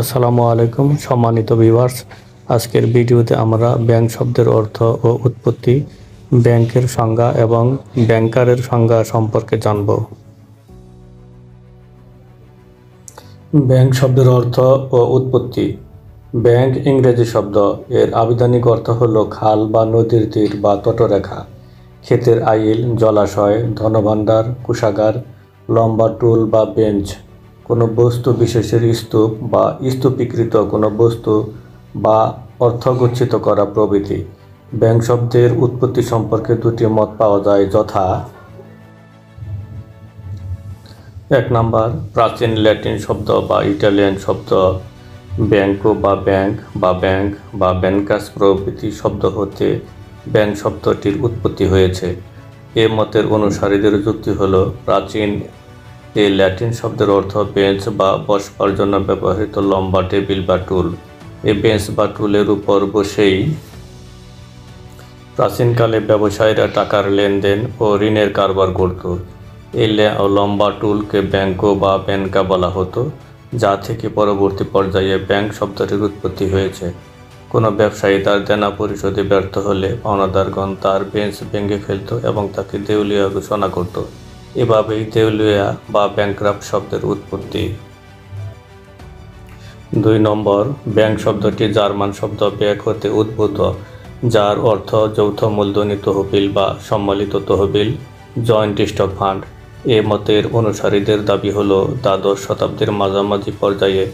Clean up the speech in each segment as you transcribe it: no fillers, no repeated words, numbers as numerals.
আসসালামু আলাইকুম সম্মানিত ভিউয়ার্স। আজকের ভিডিওতে আমরা ব্যাংক শব্দের অর্থ ও উৎপত্তি, ব্যাংকের সংজ্ঞা এবং ব্যাংকারের সংজ্ঞা সম্পর্কে জানব। ব্যাংক শব্দের অর্থ ও উৎপত্তি। ব্যাংক ইংরেজি শব্দ। এর আবিধানিক অর্থ হল খাল বা নদীর তীর বা তটরেখা, ক্ষেতের আইল, জলাশয়, ধনভাণ্ডার, কোষাগার, লম্বা টুল বা বেঞ্চ, কোনো বস্তু বিশেষের স্তূপ বা স্তূপীকৃত কোনো বস্তু বা অর্থগচ্ছিত করা প্রভৃতি। ব্যাংক শব্দের উৎপত্তি সম্পর্কে দুটি মত পাওয়া যায়, যথা: 1 নাম্বার, প্রাচীন ল্যাটিন শব্দ বা ইটালিয়ান শব্দ ব্যাংকো বা ব্যাংক বা ব্যাংক বা ব্যাংকাস প্রভৃতি শব্দ হতে ব্যাংক শব্দটির উৎপত্তি হয়েছে। এ মতের অনুসারীদের যুক্তি হল, প্রাচীন এই ল্যাটিন শব্দের অর্থ বেঞ্চ বা বসবার জন্য ব্যবহৃত লম্বা টেবিল বা টুল। এই বেঞ্চ বা টুলের উপর বসেই প্রাচীনকালে ব্যবসায়ীরা টাকার লেনদেন ও ঋণের কারবার করত। এই লম্বা টুলকে ব্যাংকো বা ব্যাংকা বলা হতো, যা থেকে পরবর্তী পর্যায়ে ব্যাংক শব্দটির উৎপত্তি হয়েছে। কোনো ব্যবসায়ী তার দেনা পরিশোধে ব্যর্থ হলে পাওনাদারগণ তার বেঞ্চ ভেঙে ফেলত এবং তাকে দেউলিয়া ঘোষণা করত। এভাবেই দেউলিয়া বা ব্যাংক্রাফট শব্দের উৎপত্তি। 2 নম্বর, ব্যাংক শব্দটি জার্মান শব্দ ব্যাক হতে উদ্ভূত, যার অর্থ যৌথ মূলধনী তহবিল বা সম্মিলিত তহবিল, জয়েন্ট স্টক ফান্ড। এ মতের অনুসারীদের দাবি হল, দ্বাদশ শতাব্দীর মাঝামাঝি পর্যায়ে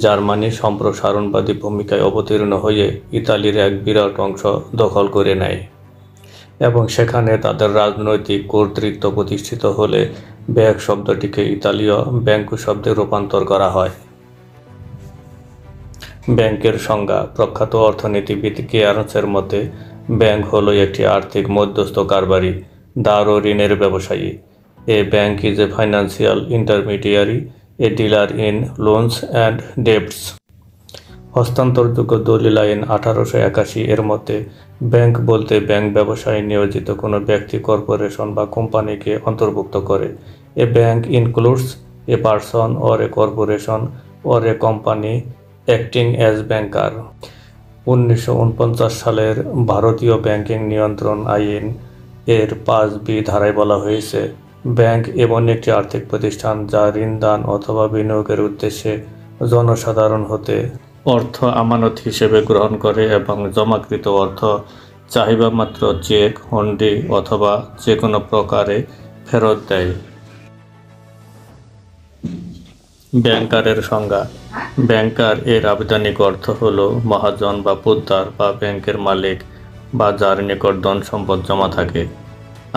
জার্মানি সম্প্রসারণবাদী ভূমিকায় অবতীর্ণ হয়ে ইতালির এক বিরাট অংশ দখল করে নেয় এবং সেখানে তাদের রাজনৈতিক কর্তৃত্ব প্রতিষ্ঠিত হলে ব্যাংক শব্দটিকে ইতালীয় ব্যাংকো শব্দে রূপান্তর করা হয়। ব্যাংকের সংজ্ঞা। প্রখ্যাত অর্থনীতিবিদ কেয়ার্নসের মতে, ব্যাংক হলো একটি আর্থিক মধ্যস্থ কারবারি, ধার ও ঋণের ব্যবসায়ী। A bank is a financial intermediary, a dealer in loans and debts. হস্তান্তরযোগ্য দলিল আইন 1881 এর মতে, ব্যাংক বলতে ব্যাংক ব্যবসায় নিয়োজিত কোনো ব্যক্তি, কর্পোরেশন বা কোম্পানিকে অন্তর্ভুক্ত করে। A bank includes a person or a corporation or a company acting as banker. 1949 সালের ভারতীয় ব্যাংকিং নিয়ন্ত্রণ আইন এর 5B ধারায় বলা হয়েছে, ব্যাংক এমন একটি আর্থিক প্রতিষ্ঠান যা ঋণদান অথবা বিনিয়োগের উদ্দেশ্যে জনসাধারণ হতে অর্থ আমানত হিসেবে গ্রহণ করে এবং জমাকৃত অর্থ চাহিদামাত্র চেক, হুন্ডি অথবা যে কোনো প্রকারে ফেরত দেয়। ব্যাংকারের সংজ্ঞা। ব্যাংকার এর আবিধানিক অর্থ হল মহাজন বা পোদ্দার বা ব্যাংকের মালিক বা যার নিকট ধন সম্পদ জমা থাকে।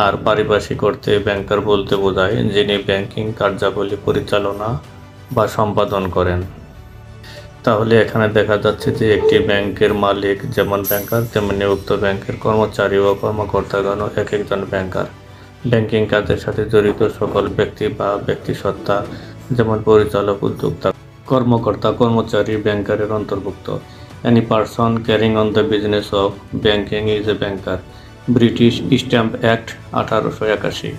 আর পারিভাষিক অর্থে ব্যাংকার বলতে বোঝায় যিনি ব্যাংকিং কার্যাবলী পরিচালনা বা সম্পাদন করেন। তাহলে এখানে দেখা যাচ্ছে যে একটি ব্যাংকের মালিক যেমন ব্যাংকার, তেমনি উক্ত ব্যাংকের কর্মচারী ও কর্মকর্তাগণও এক একজন ব্যাংকার। ব্যাংকিং কাজের সাথে জড়িত সকল ব্যক্তি বা ব্যক্তিসত্তা যেমন পরিচালক, উদ্যোক্তা, কর্মকর্তা, কর্মচারী ব্যাংকারের অন্তর্ভুক্ত। Any person carrying on the business of banking is a banker. British stamp act 1881।